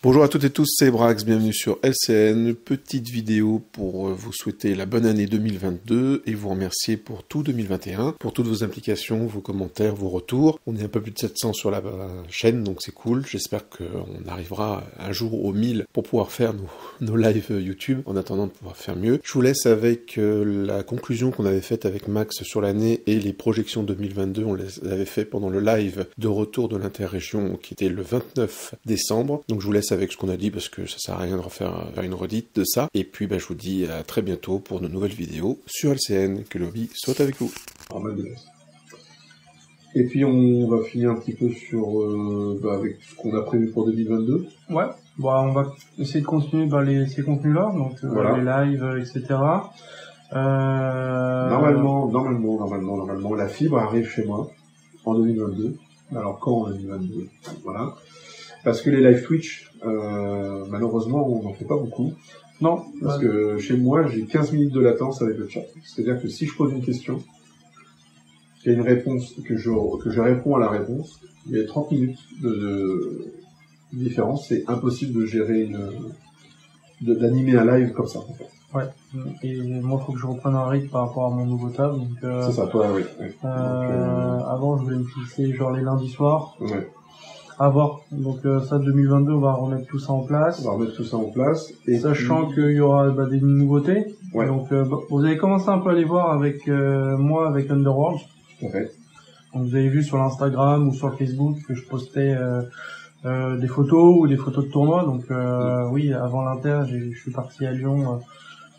Bonjour à toutes et tous, c'est Brax, bienvenue sur LCN, petite vidéo pour vous souhaiter la bonne année 2022 et vous remercier pour tout 2021, pour toutes vos implications, vos commentaires, vos retours. On est un peu plus de 700 sur la chaîne, donc c'est cool, j'espère qu'on arrivera un jour aux 1000 pour pouvoir faire nos lives YouTube, en attendant de pouvoir faire mieux. Je vous laisse avec la conclusion qu'on avait faite avec Max sur l'année et les projections 2022, on les avait fait pendant le live de retour de l'interrégion qui était le 29 décembre, donc je vous laisse avec ce qu'on a dit parce que ça sert à rien de refaire une redite de ça. Et puis je vous dis à très bientôt pour de nouvelles vidéos sur LCN. Que le hobby soit avec vous. Et puis on va finir un petit peu sur avec ce qu'on a prévu pour 2022. Ouais, on va essayer de continuer ces contenus-là, donc voilà. Les lives, etc. Normalement, la fibre arrive chez moi en 2022. Alors quand en 2022 ? Voilà. Parce que les live Twitch, malheureusement, on n'en fait pas beaucoup. Non. Parce que chez moi, j'ai 15 minutes de latence avec le chat. C'est-à-dire que si je pose une question, qu'il y a une réponse, que je réponds à la réponse, il y a 30 minutes de différence. C'est impossible de gérer d'animer un live comme ça, en fait. Ouais. Et moi, il faut que je reprenne un rythme par rapport à mon nouveau table. C'est ça, toi, oui. Avant, je voulais me fixer genre les lundis soirs. Ouais. À voir. Donc ça, 2022, on va remettre tout ça en place. Et sachant qu'il y aura des nouveautés. Ouais. Donc vous avez commencé un peu à les voir avec moi, avec Underworld. Okay. Donc vous avez vu sur l'Instagram ou sur le Facebook que je postais des photos ou des photos de tournois. Donc oui, avant l'Inter, je suis parti à Lyon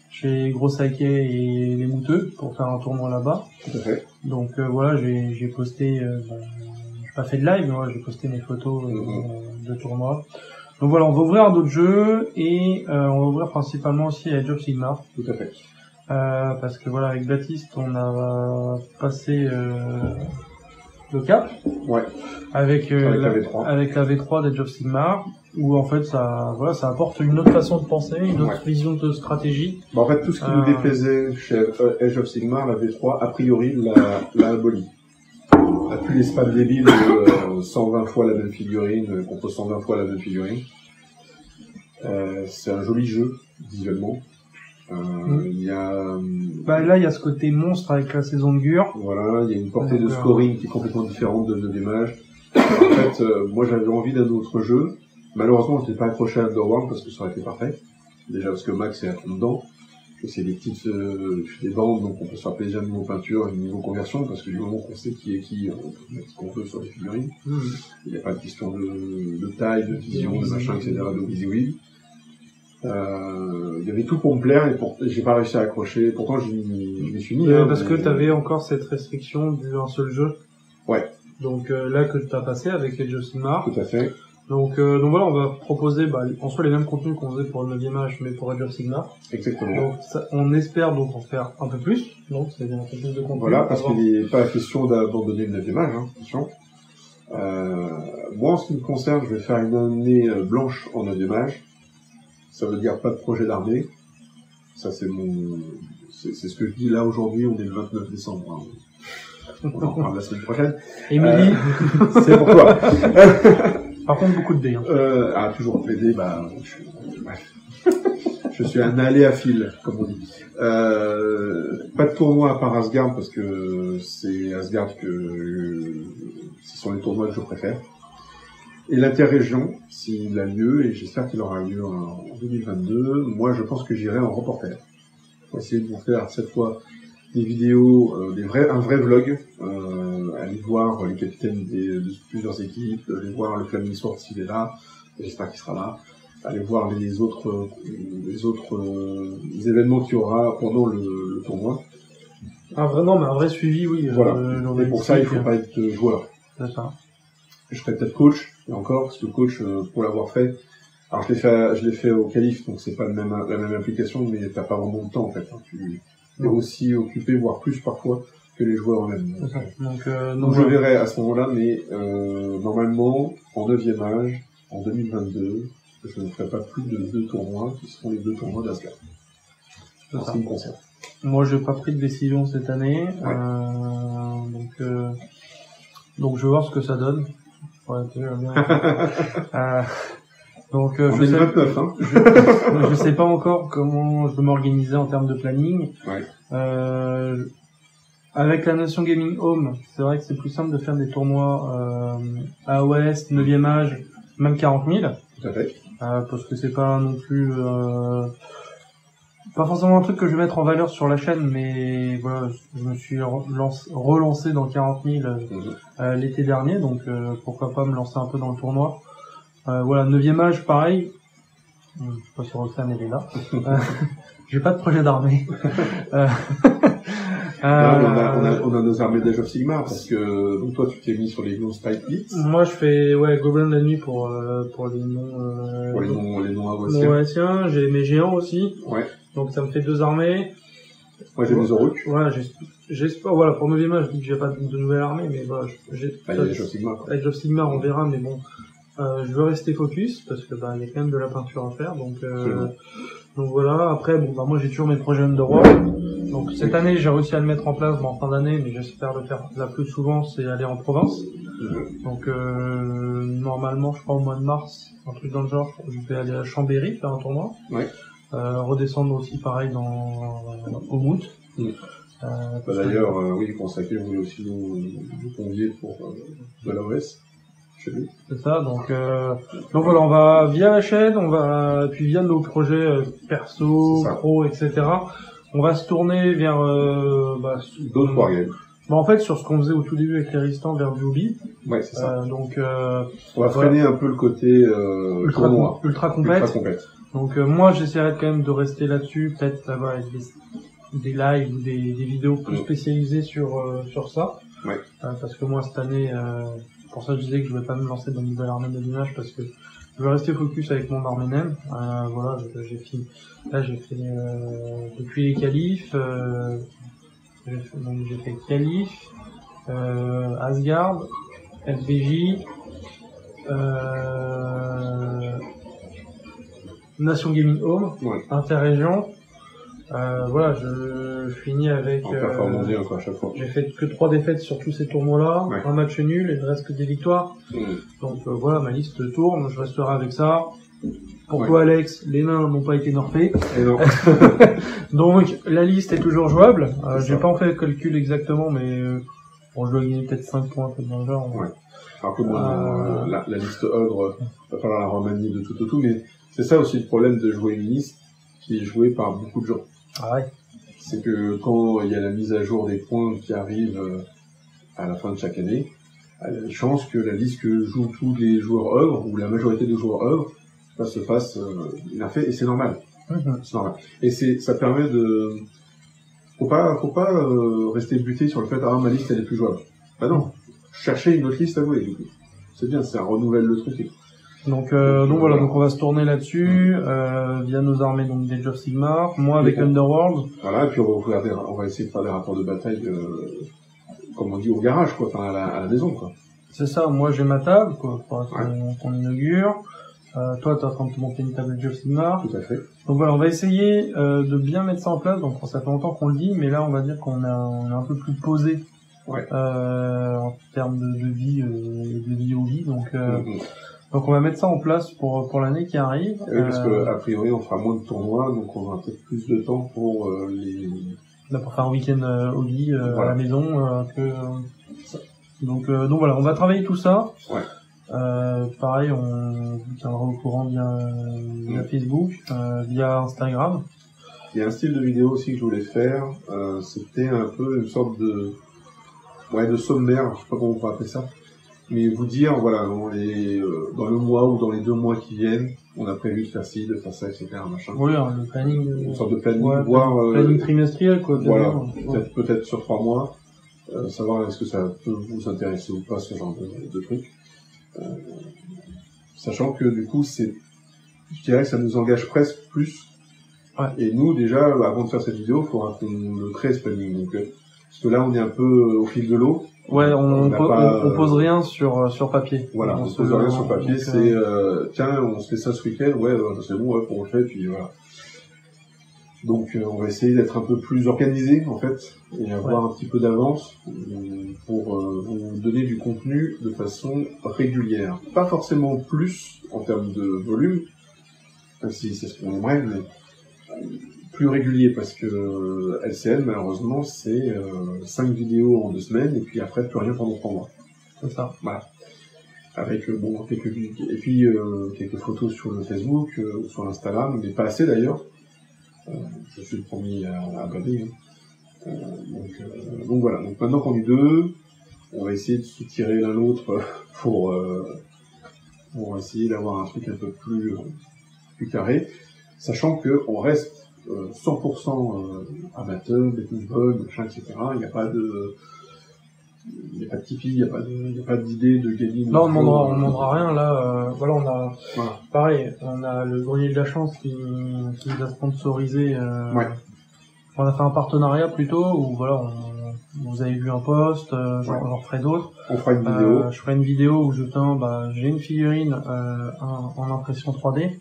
chez Gros Saké et les Mouteux pour faire un tournoi là-bas. Tout à fait. Donc voilà, j'ai posté... j'ai pas fait de live, mais moi j'ai posté mes photos de tournoi. Donc voilà, on va ouvrir d'autres jeux et on va ouvrir principalement aussi Age of Sigmar. Tout à fait. Parce que voilà, avec Baptiste, on a passé le cap. Ouais. Avec la V3 d'Age of Sigmar, où en fait ça apporte une autre façon de penser, une autre vision de stratégie. En fait, tout ce qui nous déplaisait chez Age of Sigmar, la V3, a priori, l'a abolie. A plus les spams débiles de 120 fois la même figurine contre 120 fois la même figurine. C'est un joli jeu, visuellement. Il y a... là, il y a ce côté monstre avec la saison de Gur. Voilà, il y a une portée de scoring qui est complètement différente de 9e âge. En fait, moi j'avais envie d'un autre jeu. Malheureusement, je n'étais pas accroché à Underworld parce que ça aurait été parfait. Déjà parce que Max est à fond dedans. C'est des petites des bandes, donc on peut se faire plaisir niveau peinture et niveau conversion, parce que du moment qu'on sait qui est qui, on peut mettre ce qu'on veut sur les figurines. Il n'y a pas de question de taille, de vision, de machin, etc., de WYSIWYG. Il y avait tout pour me plaire, et j'ai pas réussi à accrocher. Pourtant, je m'y suis mis. Parce que t'avais encore cette restriction d'un seul jeu. Ouais. Donc là que t'as passé avec Age of Sigmar. Tout à fait. Donc voilà, on va proposer en soit les mêmes contenus qu'on faisait pour le 9e âge, mais pour Age of Sigmar. Exactement. Donc on espère donc en faire un peu plus, donc c'est-à-dire un peu plus de contenu. Voilà, parce qu'il n'est pas question d'abandonner le 9e âge, attention. Moi, en ce qui me concerne, je vais faire une année blanche en 9e âge. Ça veut dire pas de projet d'armée. Ça, c'est ce que je dis là aujourd'hui, on est le 29 décembre. On en parle la semaine prochaine. Émilie, c'est pourquoi. Par contre, beaucoup de dés. Toujours des dés, je suis un aléaphile, comme on dit. Pas de tournoi à part Asgard, parce que c'est Asgard ce sont les tournois que je préfère. Et l'interrégion, s'il a lieu, et j'espère qu'il aura lieu en 2022, moi je pense que j'irai en reporter. On va essayer de vous faire cette fois des vidéos, un vrai vlog, aller voir les capitaines de plusieurs équipes, aller voir le Flaming Sword s'il est là, j'espère qu'il sera là, aller voir les autres événements qu'il y aura pendant le tournoi. Un vrai suivi, oui. Voilà. Et pour ça, il faut pas être joueur. C'est ça. Je serais peut-être coach, et encore, parce que coach, pour l'avoir fait, alors je l'ai fait au Calife, donc c'est pas la même application, mais t'as pas vraiment de temps, en fait. Tu es aussi occupé, voire plus parfois, que les joueurs eux-mêmes. Donc je verrai à ce moment-là, mais normalement, en 9e âge, en 2022, je ne ferai pas plus de 2 tournois, qui seront les 2 tournois d'Asgard. En ce qui me concerne. Moi, j'ai pas pris de décision cette année, donc je vais voir ce que ça donne. Ouais, Donc, On est le 29, hein. Je sais pas encore comment je vais m'organiser en termes de planning. Ouais. Avec la Nation Gaming Home, c'est vrai que c'est plus simple de faire des tournois AOS, 9e âge, même 40 000. Tout à fait. Parce que c'est pas non plus pas forcément un truc que je vais mettre en valeur sur la chaîne, mais voilà, je me suis relancé dans 40 000 l'été dernier, donc pourquoi pas me lancer un peu dans le tournoi. Voilà, 9e âge, pareil. Je sais pas si Roxane elle est là. J'ai pas de projet d'armée. On a nos armées d'Age of Sigmar, parce que donc toi tu t'es mis sur les noms Spike Blitz. Moi je fais Goblin de la nuit pour les noms les noms awassiens. J'ai mes géants aussi. Ouais. Donc ça me fait 2 armées. Moi j'ai mes Oruk. Voilà, j'espère, voilà, pour 9e âge, je dis que j'ai pas de nouvelle armée, mais voilà, il y a Age of Sigmar. Age of Sigmar, on verra, mais bon, je veux rester focus, parce que, il y a quand même de la peinture à faire, donc voilà. Après, moi j'ai toujours mes projets Underworld. Donc cette année, j'ai réussi à le mettre en place, en fin d'année, mais j'espère le faire la plus souvent, c'est aller en province. Donc normalement, je crois au mois de mars, un truc dans le genre, je vais aller à Chambéry faire un tournoi. Ouais. Redescendre aussi pareil au Mout. D'ailleurs, oui, consacré, vous voulez aussi nous convier pour de l'AOS chez nous. C'est ça, donc voilà, on va via la chaîne, puis via nos projets perso, pro, etc. On va se tourner vers d'autres wargames. En fait, sur ce qu'on faisait au tout début avec les résistants, vers du hobby. Ouais, c'est ça. Donc on va freiner un peu le côté tournoi. Ultra complète. Donc moi, j'essaierai quand même de rester là-dessus, peut-être avec des lives ou des vidéos plus spécialisées sur ça. Ouais. Parce que moi, cette année, pour ça je disais que je vais pas me lancer dans une nouvelle armée de l'image, parce que je vais rester focus avec mon Arménem. Voilà, j'ai fini. Là, j'ai fait depuis les qualifs. J'ai fait qualif, Asgard, FBJ, Nation Gaming Home, Interrégion. Voilà, je finis avec. Quoi, à chaque fois. J'ai fait que 3 défaites sur tous ces tournois-là, un match nul et il reste que des victoires. Donc voilà, ma liste tourne, je resterai avec ça. Pour toi, Alex, les nains n'ont pas été nerfés. Et non. Donc la liste est toujours jouable. J'ai pas en fait le calcul exactement, mais je dois gagner peut-être 5 points dans le genre. Ouais. Alors que moi, la liste ogre, va falloir la remanier de tout au tout, mais c'est ça aussi le problème de jouer une liste qui est jouée par beaucoup de gens. Ah ouais. C'est que quand il y a la mise à jour des points qui arrive à la fin de chaque année, il y a des chances que la liste que jouent tous les joueurs ogres, ou la majorité des joueurs ogres, se fasse nerfer, et c'est normal. C'est normal. Et ça permet de... Faut pas rester buté sur le fait ma liste elle est plus jouable. Bah non, chercher une autre liste à jouer du coup. C'est bien, ça renouvelle le truc. Donc voilà, donc on va se tourner là-dessus via nos armées donc des Age of Sigmar, moi avec Underworld. Voilà, et puis on va essayer de faire des rapports de bataille, comme on dit, au garage, quoi, enfin à la maison, quoi. C'est ça, moi j'ai ma table, quoi, qu'on inaugure. Toi, t'es en train de te monter une table de Age of Sigmar. Tout à fait. Donc voilà, on va essayer de bien mettre ça en place. Donc ça fait longtemps qu'on le dit, mais là on va dire qu'on est un peu plus posé en termes de vie au vie. Donc on va mettre ça en place pour l'année qui arrive. Oui, parce que a priori on fera moins de tournois, donc on aura peut-être plus de temps pour pour faire un week-end hobby à la maison. Donc voilà, on va travailler tout ça. Ouais. Pareil, on vous tiendra au courant via Facebook, via Instagram. Il y a un style de vidéo aussi que je voulais faire. C'était un peu une sorte de sommaire, je sais pas comment on peut appeler ça. Mais vous dire, voilà, dans le mois ou dans les 2 mois qui viennent, on a prévu de faire ci, de faire ça, etc. Machin. Oui, le planning. Une sorte de planning, voire... planning trimestriel, quoi. Voilà, peut-être sur 3 mois. Savoir est-ce que ça peut vous intéresser ou pas, ce genre de truc. Sachant que du coup, je dirais que ça nous engage presque plus. Ouais. Et nous, déjà, avant de faire cette vidéo, il faudra qu'on le crée, ce planning. Donc, parce que là, on est un peu au fil de l'eau. Ouais, on pose rien sur papier. Voilà, on pose rien sur papier, c'est tiens, on se fait ça ce week-end, c'est bon, on le fait, puis voilà. Donc on va essayer d'être un peu plus organisé en fait et avoir un petit peu d'avance pour vous donner du contenu de façon régulière. Pas forcément plus en termes de volume, même si c'est ce qu'on aimerait, mais plus régulier parce que LCN malheureusement c'est 5 vidéos en 2 semaines et puis après plus rien pendant 3 mois. C'est ça. Voilà. Avec quelques photos sur le Facebook ou sur l'Instagram, mais pas assez d'ailleurs. Je suis le premier à baver. Donc voilà. Donc maintenant qu'on est deux, on va essayer de se tirer l'un l'autre pour essayer d'avoir un truc un peu plus carré, sachant que on reste 100% amateur, betting-ball, machin, etc. Il n'y a pas de Tipeee, il n'y a pas d'idée de gagner. Là, on ne demandera rien. Là, voilà, pareil, on a le Grenier de la Chance qui nous a sponsorisé. On a fait un partenariat plutôt où voilà, vous avez vu un post, j'en ferai d'autres. On fera une vidéo. Je ferai une vidéo où j'ai une figurine en impression 3D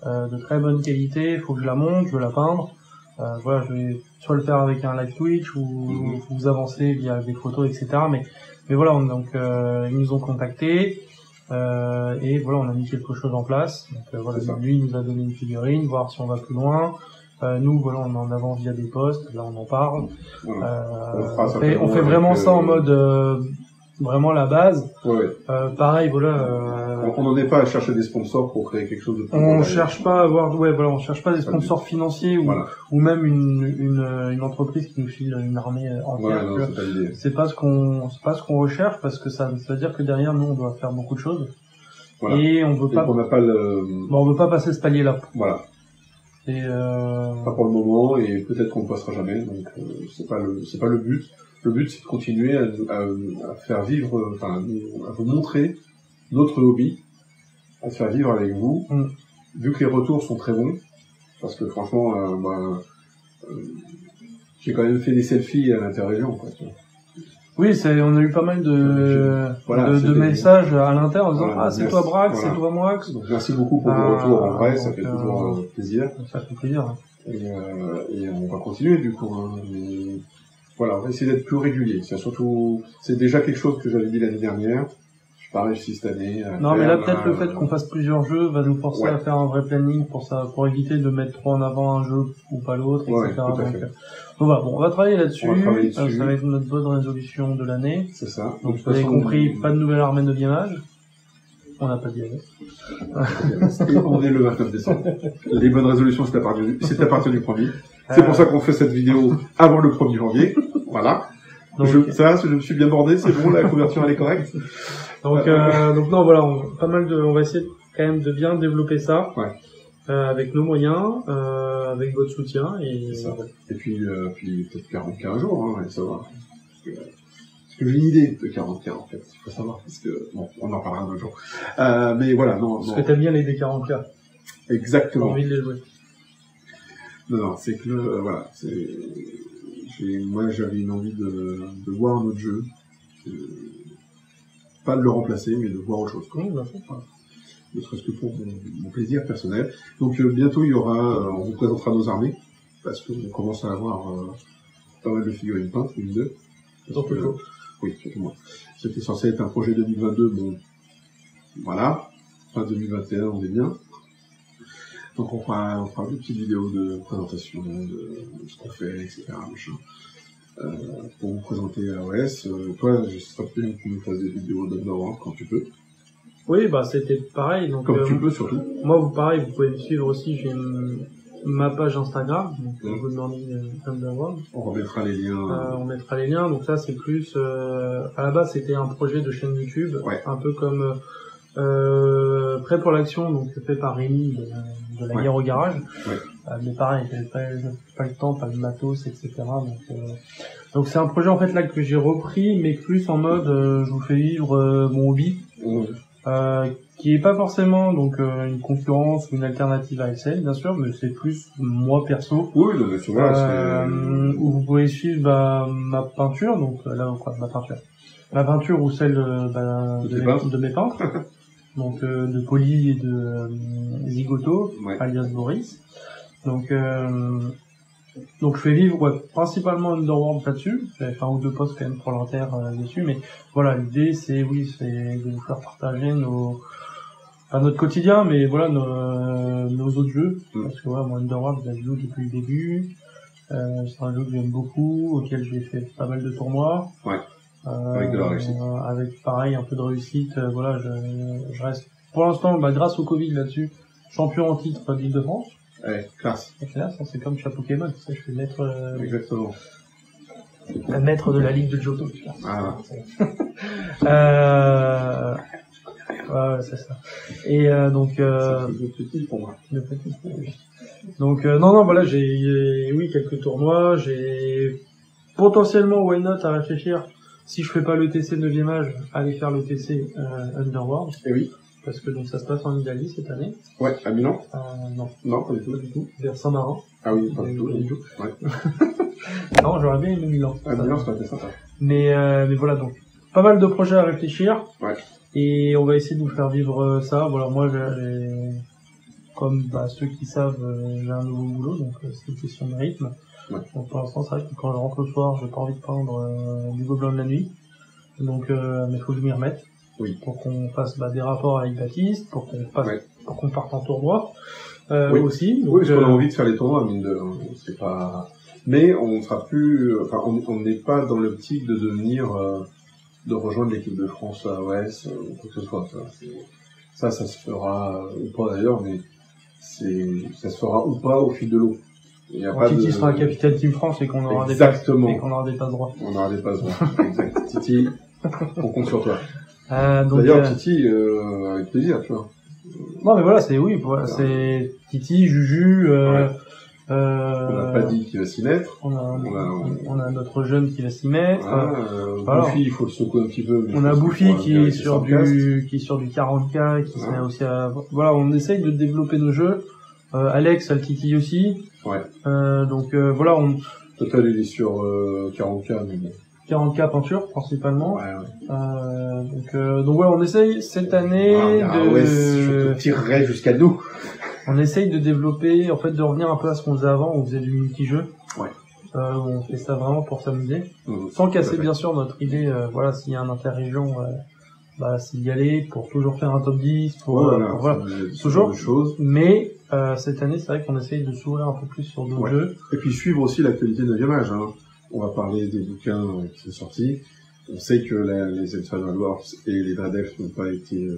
de très bonne qualité. Il faut que je la monte, je veux la peindre. Voilà, je vais soit le faire avec un live Twitch ou vous avancer via des photos, etc. Mais voilà, donc ils nous ont contactés et voilà, on a mis quelque chose en place. Donc voilà, lui il nous a donné une figurine, voir si on va plus loin. Nous voilà, on en avance via des posts, là on en parle. On fait vraiment ça en mode vraiment la base. Pareil, voilà. On n'en est pas à chercher des sponsors pour créer quelque chose de plus. On cherche pas à avoir, on cherche pas des sponsors financiers ou même une entreprise qui nous file une armée entière. C'est pas ce qu'on recherche parce que ça veut dire que derrière nous on doit faire beaucoup de choses. Et on veut pas. On veut pas passer ce palier-là. Voilà. Pas pour le moment et peut-être qu'on ne passera jamais. Donc c'est pas le but. Le but, c'est de continuer à faire vivre, à vous montrer notre hobby, à faire vivre avec vous, vu que les retours sont très bons, parce que franchement, j'ai quand même fait des selfies à l'interrégion, quoi. Oui, on a eu pas mal de messages à l'intérieur en disant c'est toi Brax, c'est toi Moax. Donc merci beaucoup pour vos retours en vrai, ça fait toujours plaisir. Ça fait plaisir. Et on va continuer du coup. Voilà, on va essayer d'être plus régulier. C'est déjà quelque chose que j'avais dit l'année dernière. Je n'ai pas réussi cette année. Mais là, peut-être le fait qu'on fasse plusieurs jeux va nous forcer à faire un vrai planning pour éviter de mettre trop en avant un jeu ou pas l'autre, etc. Donc voilà, on va travailler là-dessus. Ça va être notre bonne résolution de l'année. C'est ça. Donc vous avez compris, pas de nouvelle armée 9e âge. On n'a pas dit Et on est le 29 décembre. Les bonnes résolutions, c'est à partir du 1er. C'est pour ça qu'on fait cette vidéo avant le 1er janvier. Voilà. Donc, je me suis bien bordé, c'est bon, la couverture elle est correcte. Donc non, voilà, on va essayer quand même de bien développer ça. Avec nos moyens, avec votre soutien et puis peut-être 40K un jour, et ça va. Parce que j'ai une idée de 40K en fait, il faut savoir, parce que on en parlera un autre jour. Mais voilà, Parce que t'aimes bien les D40K. Exactement. J'ai envie de les jouer. Non, c'est que moi j'avais une envie de voir un autre jeu, pas de le remplacer, mais de voir autre chose. Ne serait-ce que pour mon plaisir personnel. Donc bientôt il y aura, on vous présentera nos armées, parce qu'on commence à avoir pas mal de figurines peintes, une deux. Oui, surtout moi. C'était censé être un projet 2022, bon, voilà. Fin 2021, on est bien. Donc on fera des petites vidéos de présentation de ce qu'on fait, etc. Pour vous présenter AOS. Toi, je serais bien que tu nous fasses des vidéos d'Obnorant quand tu peux. Oui, c'était pareil. Donc, comme tu peux surtout. Moi, pareil, vous pouvez me suivre aussi. J'ai ma page Instagram, donc Good Morning Underworld. On remettra les liens. On mettra les liens. Donc ça, c'est plus. À la base, c'était un projet de chaîne YouTube, un peu comme Prêt pour l'action, donc fait par Rémi de la guerre au garage. Mais pareil, j'avais pas le temps, pas le matos, etc. Donc c'est un projet en fait là que j'ai repris, mais plus en mode je vous fais vivre mon hobby. Qui est pas forcément donc une concurrence ou une alternative à Excel, bien sûr, mais c'est plus moi perso. Oui, mais tu vois, où vous pouvez suivre ma peinture, donc là ma peinture ou celle de mes peintres, donc de Poli et de Zigoto, alias Boris. Donc Donc je fais vivre principalement Underworld là-dessus. J'avais fait un ou deux posts quand même pour l'Inter dessus, mais voilà, l'idée c'est de vous faire partager notre quotidien, mais voilà nos autres jeux. Parce que voilà, moi Underworld, je joue depuis le début. C'est un jeu que j'aime beaucoup, auquel j'ai fait pas mal de tournois. Ouais. Avec de la réussite. Avec pareil un peu de réussite. Voilà, je reste pour l'instant, grâce au Covid là-dessus, champion en titre d'Île-de-France. Ouais, classe. C'est classe, c'est comme chez Pokémon, tu sais, je suis maître. Exactement. Le maître de la ligue de Johto. Ah. Ouais, c'est ça. Et donc. C'est le petit pour moi. Le petit, oui. Donc non, voilà, j'ai quelques tournois, j'ai potentiellement why not à réfléchir. Si je fais pas le TC 9e âge, aller faire le TC Underworld. Et oui. Parce que donc ça se passe en Italie cette année. Ouais, à Milan. Non. Non, pas du tout. Pas du tout. Vers Saint-Marin. Ah oui, pas du tout. Ouais. Non, j'aurais bien aimé Milan. Ah, Milan, ça aurait été sympa. Mais voilà, donc pas mal de projets à réfléchir. Ouais. Et on va essayer de vous faire vivre ça. Voilà, moi, comme ceux qui savent, j'ai un nouveau boulot, donc c'est une question de rythme. Ouais. Donc pour l'instant, c'est vrai que quand je rentre le soir, j'ai pas envie de peindre du gobelin de la nuit. Donc, mais faut que je m'y remette. Oui. Pour qu'on fasse des rapports avec Baptiste, pour qu'on parte en tournoi oui. Aussi. Donc, oui, parce qu'on a envie de faire les tournois, mine de c'est pas. Mais on sera plus, enfin, on n'est pas dans l'optique de devenir, de rejoindre l'équipe de France à OS ou quoi que ce soit. Ça se fera ou pas d'ailleurs, mais ça se fera ou pas au fil de l'eau. Titi sera capitaine Team France et qu'on aura Exactement. des passes droits. On aura des passes droits. Exact. Titi, on compte sur toi. Donc, d'ailleurs, Titi, avec plaisir, tu vois. Non, mais voilà, c'est Titi, Juju, ouais. On n'a pas dit qu'il va s'y mettre. On a notre jeune qui va s'y mettre. Voilà. Bouffi, il faut le secouer un petit peu. On a Bouffi qui est sur du 40K, qui se met aussi à, voilà, on essaye de développer nos jeux. Alex a le Titi aussi. Ouais. Donc, voilà, Total, il est sur, 40K, mais bon. 40K peinture, principalement. Ouais. Donc ouais, on essaye cette année je te tirerai jusqu'à nous. On essaye de développer, en fait, de revenir un peu à ce qu'on faisait avant, on faisait du multi-jeu. Ouais. On fait ça vraiment pour s'amuser. Sans casser, bien sûr, notre idée, voilà, s'il y a un interrégion, c'est d'y aller, pour toujours faire un top 10, voilà, toujours. Mais, cette année, c'est vrai qu'on essaye de s'ouvrir un peu plus sur d'autres jeux. Et puis suivre aussi l'actualité de 9e âge, hein. On va parler des bouquins qui sont sortis. On sait que les Elfan Wars et les Dreadelf n'ont pas été,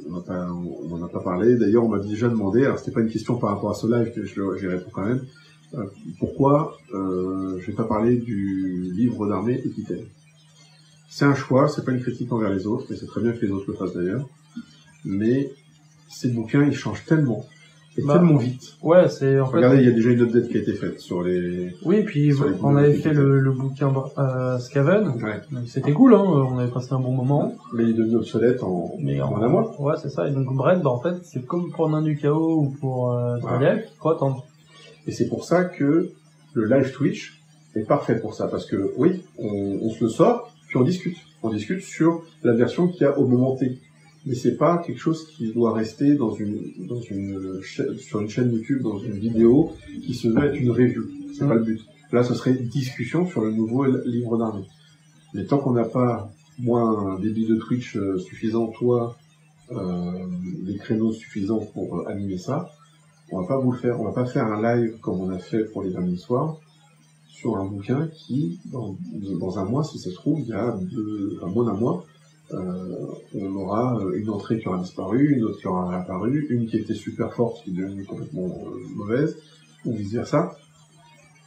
on n'en a pas parlé. D'ailleurs, on m'a déjà demandé, alors c'était pas une question par rapport à ce live que j'y réponds quand même, pourquoi je vais pas parler du livre d'armée Équitaine. C'est un choix, c'est pas une critique envers les autres, mais c'est très bien que les autres le fassent d'ailleurs. Mais ces bouquins, ils changent tellement. Et tellement vite. Ouais, c'est en fait. Regardez, il y a déjà une update qui a été faite sur les. Oui, puis on avait fait le bouquin Skaven. Ouais. C'était cool, hein. On avait passé un bon moment. Mais il est devenu obsolète en un mois. Ouais, c'est ça. Et donc Brett, en fait, c'est comme pour Nain du Chaos ou pour Dreadelf, faut attendre. Et c'est pour ça que le live Twitch est parfait pour ça, parce que oui, on se le sort, puis on discute. On discute sur la version qu'il y a au moment T. Mais c'est pas quelque chose qui doit rester sur une chaîne YouTube, dans une vidéo, qui se veut être une review. C'est pas le but. Là, ce serait discussion sur le nouveau livre d'armée. Mais tant qu'on n'a pas, moi, un débit de Twitch suffisant, toi, les créneaux suffisants pour animer ça, on va pas vous le faire. On va pas faire un live comme on a fait pour les derniers soirs, sur un bouquin qui, dans un mois, si ça se trouve, il y a moins d'un mois, on aura une entrée qui aura disparu, une autre qui aura réapparu, une qui était super forte qui est devenue complètement mauvaise, ou vice versa.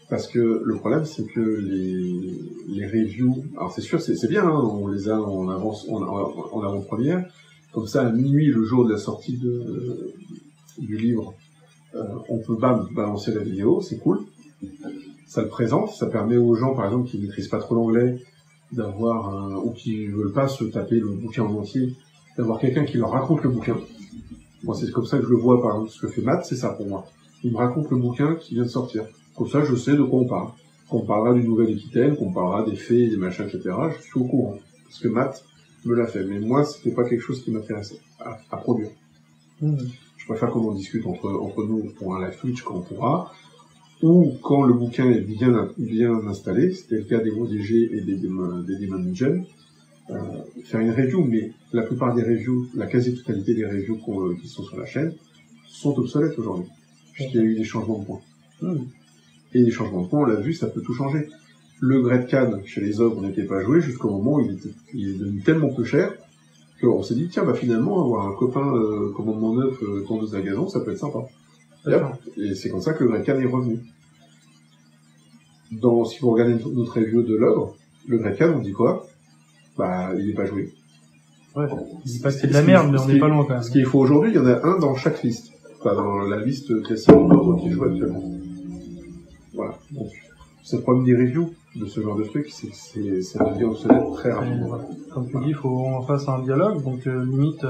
Parce que le problème, c'est que les reviews, alors c'est sûr, c'est bien, hein, on les a en avant-première, comme ça à minuit, le jour de la sortie du livre, on peut balancer la vidéo, c'est cool. Ça le présente, ça permet aux gens, par exemple, qui maîtrisent pas trop l'anglais, ou qui veulent pas se taper le bouquin en entier, d'avoir quelqu'un qui leur raconte le bouquin. Moi, c'est comme ça que je le vois, par exemple, ce que fait Matt, c'est ça pour moi. Il me raconte le bouquin qui vient de sortir. Comme ça, je sais de quoi on parle. Qu'on parlera du nouvel Équitaine, qu'on parlera des fées, des machins, etc. Je suis au courant. Parce que Matt me l'a fait. Mais moi, c'était pas quelque chose qui m'intéressait à produire. Je préfère qu'on en discute entre nous pour un live Twitch quand on pourra. ou quand le bouquin est bien installé, c'était le cas des MoDG et des Demon Engine, faire une review, mais la plupart des reviews, la quasi-totalité des reviews qui sont sur la chaîne, sont obsolètes aujourd'hui, puisqu'il y a eu des changements de points. Et les changements de points, on l'a vu, ça peut tout changer. Le Great Khan, chez les ogres, n'était pas joué jusqu'au moment où il est devenu tellement peu cher qu'on s'est dit, tiens, bah finalement, avoir un copain commandement neuf tondeuse à gazon, ça peut être sympa. Et c'est comme ça que le Great Khan est revenu. Si vous regardez notre review de l'ogre, le Great Khan, on dit quoi? Bah, il n'est pas joué. Ouais, c'est pas que c'est de la merde, mais on n'est pas loin quand même. Ce qu'il faut aujourd'hui, il y en a un dans chaque liste. Enfin, dans la liste classique d'ogre qui joue actuellement. Voilà. Donc, c'est le problème des reviews de ce genre de truc, c'est que ça devient obsolète très rapidement. Voilà. Comme tu dis, il faut en face un dialogue, donc limite,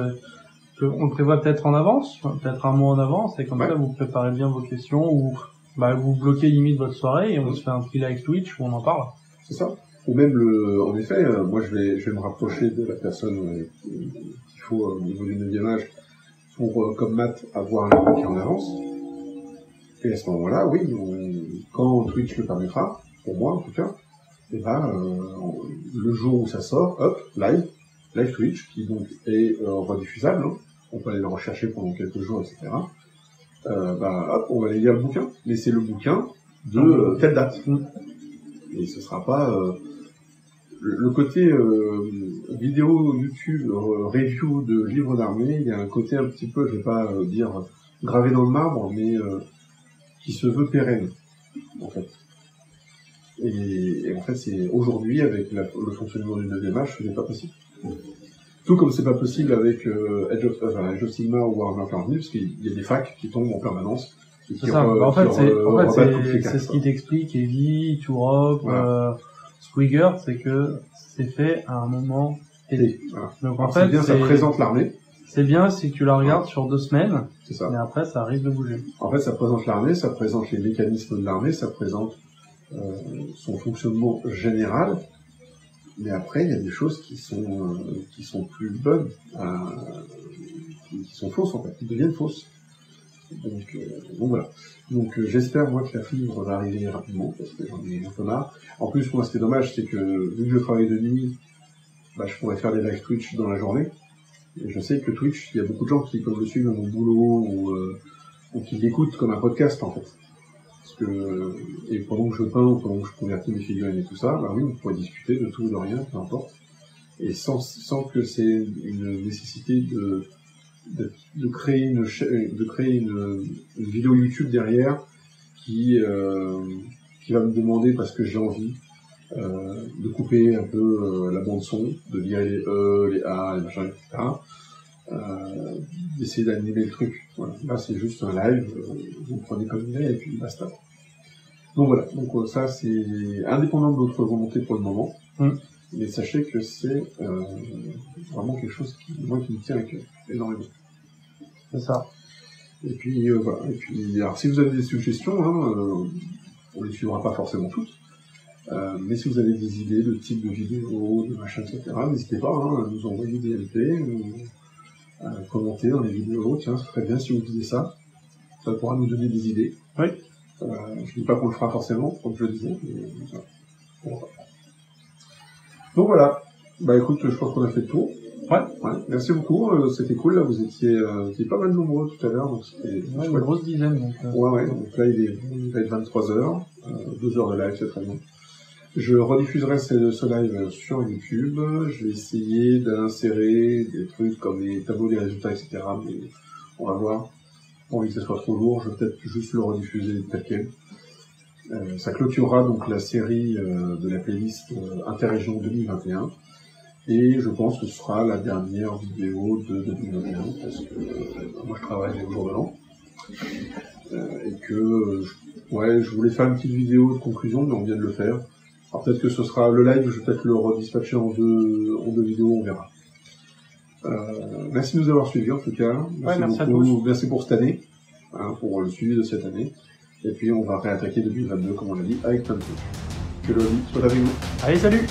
on le prévoit peut-être en avance, peut-être un mois en avance, et comme ça vous préparez bien vos questions, ou vous bloquez limite votre soirée, et on se fait un petit live Twitch où on en parle. C'est ça. Ou même en effet, moi je vais me rapprocher de la personne qu'il faut au niveau du 9e âge pour, comme Matt, avoir la bouquin en avance. Et à ce moment-là, oui, quand Twitch le permettra, pour moi en tout cas, et le jour où ça sort, hop, live Twitch, qui donc est rediffusable, hein. On peut aller le rechercher pendant quelques jours, etc. Hop, on va aller lire le bouquin, mais c'est le bouquin de telle date. Et ce sera pas le côté vidéo YouTube, review de livres d'armée, il y a un côté un petit peu, je vais pas dire gravé dans le marbre, mais qui se veut pérenne, en fait. Et en fait, c'est aujourd'hui, avec le fonctionnement du 9e âge, ce n'est pas possible. Tout comme c'est pas possible avec Age of Sigmar ou Warhammer 40 000, parce qu'il y a des facs qui tombent en permanence. C'est ça. En fait, c'est ce qui t'explique, Heavy, Turok, Squigger, c'est que c'est fait à un moment T. Voilà. Donc en fait, ça présente l'armée. C'est bien si tu la regardes sur 2 semaines, c'est ça. Mais après, ça risque de bouger. En fait, ça présente l'armée, ça présente les mécanismes de l'armée, ça présente son fonctionnement général. Mais après, il y a des choses qui sont plus bonnes, qui sont fausses en fait, qui deviennent fausses. Donc voilà. Donc j'espère moi que la fibre va arriver rapidement, parce que j'en ai un peu marre. En plus, moi, ce qui est dommage, c'est que vu que je travaille de nuit, je pourrais faire des live Twitch dans la journée. Et je sais que Twitch, il y a beaucoup de gens qui peuvent le suivre dans mon boulot ou qui l'écoutent comme un podcast en fait. Et pendant que je peins, ou pendant que je convertis mes figurines et tout ça, oui, on pourrait discuter de tout ou de rien, peu importe. Et sans que c'est une nécessité de créer une vidéo YouTube derrière qui va me demander, parce que j'ai envie, de couper un peu la bande son, de virer les E, les A, les machins, etc. D'essayer d'animer le truc. Voilà. Là, c'est juste un live, vous le prenez comme il est, et puis basta. Donc voilà, donc ça c'est indépendant de votre volonté pour le moment, mais sachez que c'est vraiment quelque chose qui me tient à cœur énormément. C'est ça. Et puis voilà. Et puis alors si vous avez des suggestions, on les suivra pas forcément toutes, mais si vous avez des idées de type de vidéos, de machin, etc., n'hésitez pas à nous envoyer des MP ou à commenter dans les vidéos. Tiens, ce serait bien si vous faisiez ça. Ça pourra nous donner des idées. Oui. Je dis pas qu'on le fera forcément, comme je le disais, mais voilà. Donc voilà. Écoute, je pense qu'on a fait le tour. Ouais. Merci beaucoup, c'était cool, là, vous étiez pas mal nombreux tout à l'heure, donc c'était une grosse dizaine. Donc, donc là il va être 23h, 2 heures de live, c'est très bien. Je rediffuserai ce live sur YouTube, je vais essayer d'insérer des trucs comme les tableaux des résultats, etc., mais on va voir. Pas envie que ce soit trop lourd, je vais peut-être juste le rediffuser tel quel. Ça clôturera donc la série de la playlist Interrégion 2021. Et je pense que ce sera la dernière vidéo de 2021, parce que moi je travaille au jour de l'an. Et que je voulais faire une petite vidéo de conclusion, mais on vient de le faire. Alors peut-être que ce sera le live, je vais peut-être le redispatcher en deux vidéos, on verra. Merci de nous avoir suivis en tout cas. Merci beaucoup. Merci pour cette année, pour le suivi de cette année. Et puis on va réattaquer 2022 comme on l'a dit avec plein de trucs. Que le soit avec vous. Allez, salut!